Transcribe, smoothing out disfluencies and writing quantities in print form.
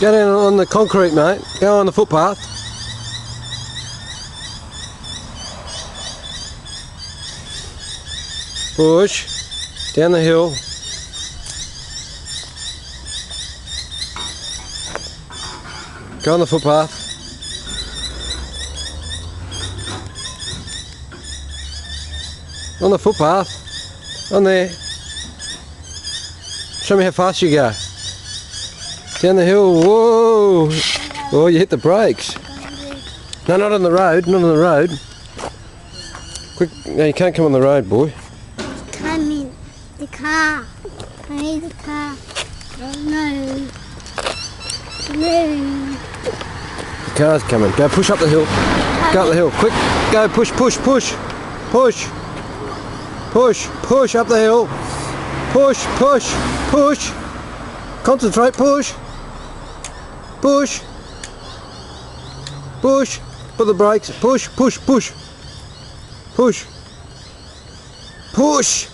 Go down on the concrete, mate. Go on the footpath. Push. Down the hill. Go on the footpath. On the footpath. On there. Show me how fast you go. Down the hill. Whoa! Oh, you hit the brakes. No, not on the road. Not on the road. Quick. No, you can't come on the road, boy. Come in the car. I need the car. Oh no. No. The car's coming. Go push up the hill. Go up the hill. Quick. Go push, push, push. Push. Push. Push up the hill. Push, push, push. Concentrate, push. Push. Push. Put the brakes. Push, push, push. Push. Push.